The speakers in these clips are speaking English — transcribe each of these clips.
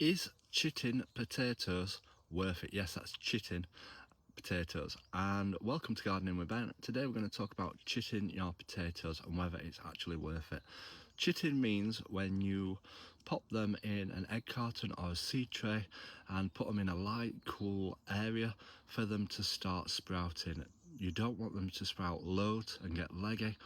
Is chitting potatoes worth it? Yes, that's chitting potatoes. And welcome to Gardening with Ben. Today we're going to talk about chitting your potatoes and whether it's actually worth it. Chitting means when you pop them in an egg carton or a seed tray and put them in a light, cool area for them to start sprouting. You don't want them to sprout loads and get leggy,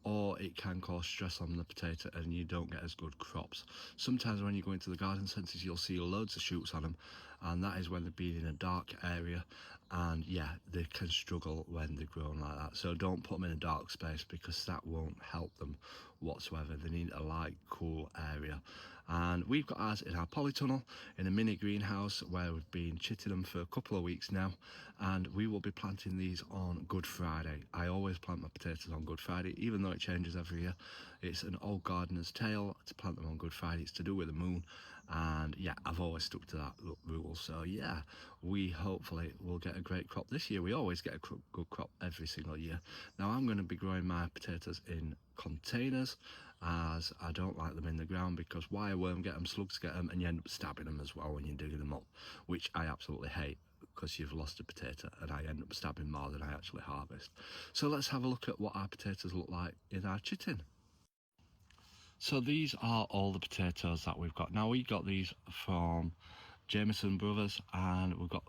or it can cause stress on the potato and you don't get as good crops. Sometimes when you go into the garden centres you'll see loads of shoots on them, and that is when they're being in a dark area, and yeah, they can struggle when they're grown like that. So don't put them in a dark space because that won't help them whatsoever. They need a light, cool area. And we've got ours in our polytunnel in a mini greenhouse where we've been chitting them for a couple of weeks now, and we will be planting these on Good Friday. I always plant my potatoes on Good Friday, even though it changes every year. It's an old gardener's tale to plant them on Good Friday. It's to do with the moon, and yeah, I've always stuck to that rule. So yeah, we hopefully will get a great crop this year. We always get a good crop every single year. Now I'm going to be growing my potatoes in containers, as I don't like them in the ground because wireworm get them, slugs get them, and you end up stabbing them as well when you're digging them up, which I absolutely hate because you've lost a potato and I end up stabbing more than I actually harvest. So let's have a look at what our potatoes look like in our chitting. So these are all the potatoes that we've got. Now we got these from Jameson Brothers, and we've got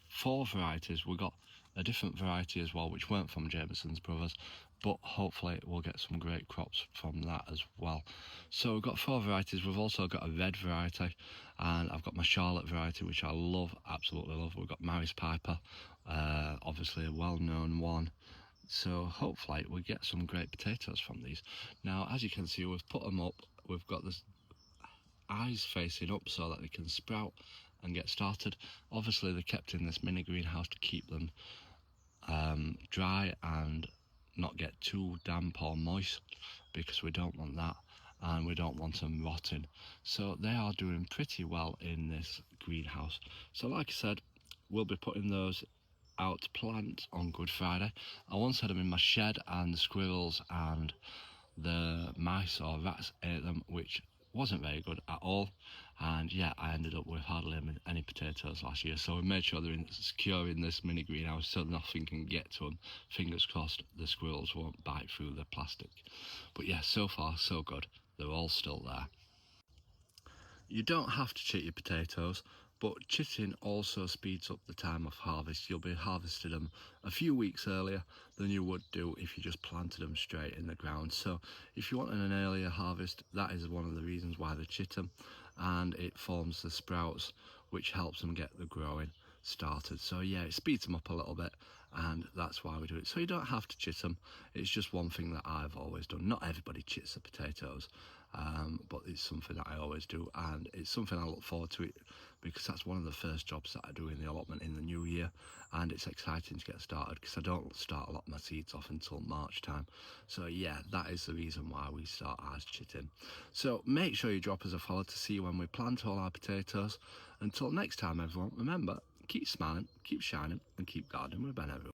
4 varieties. We've got a different variety as well which weren't from Jameson's Brothers, but hopefully we'll get some great crops from that as well. So we've got 4 varieties. We've also got a red variety, and I've got my Charlotte variety which I love, absolutely love. We've got Maris Piper, obviously a well-known one. So hopefully we get some great potatoes from these. Now as you can see, we've put them up. We've got this eyes facing up so that they can sprout and get started. Obviously they're kept in this mini greenhouse to keep them dry and not get too damp or moist, because we don't want that, and we don't want them rotting. So they are doing pretty well in this greenhouse. So like I said, we'll be putting those out to plant on Good Friday. I once had them in my shed and the squirrels and the mice or rats ate them, which wasn't very good at all, and yeah, I ended up with hardly any potatoes last year. So we made sure they're secure in this mini greenhouse so nothing can get to them. Fingers crossed the squirrels won't bite through the plastic. But yeah, so far so good. They're all still there. You don't have to chit your potatoes, but chitting also speeds up the time of harvest. You'll be harvesting them a few weeks earlier than you would do if you just planted them straight in the ground. So if you want an earlier harvest, that is one of the reasons why they chit them, and it forms the sprouts which helps them get the growing started. So yeah, it speeds them up a little bit, and that's why we do it. So you don't have to chit them. It's just one thing that I've always done. Not everybody chits the potatoes, but it's something that I always do, and it's something I look forward to it because that's one of the first jobs that I do in the allotment in the new year, and it's exciting to get started because I don't start a lot of my seeds off until March time. So yeah, that is the reason why we start ours chitting. So make sure you drop us a follow to see when we plant all our potatoes. Until next time everyone, remember, keep smiling, keep shining, and keep gardening with Ben everyone.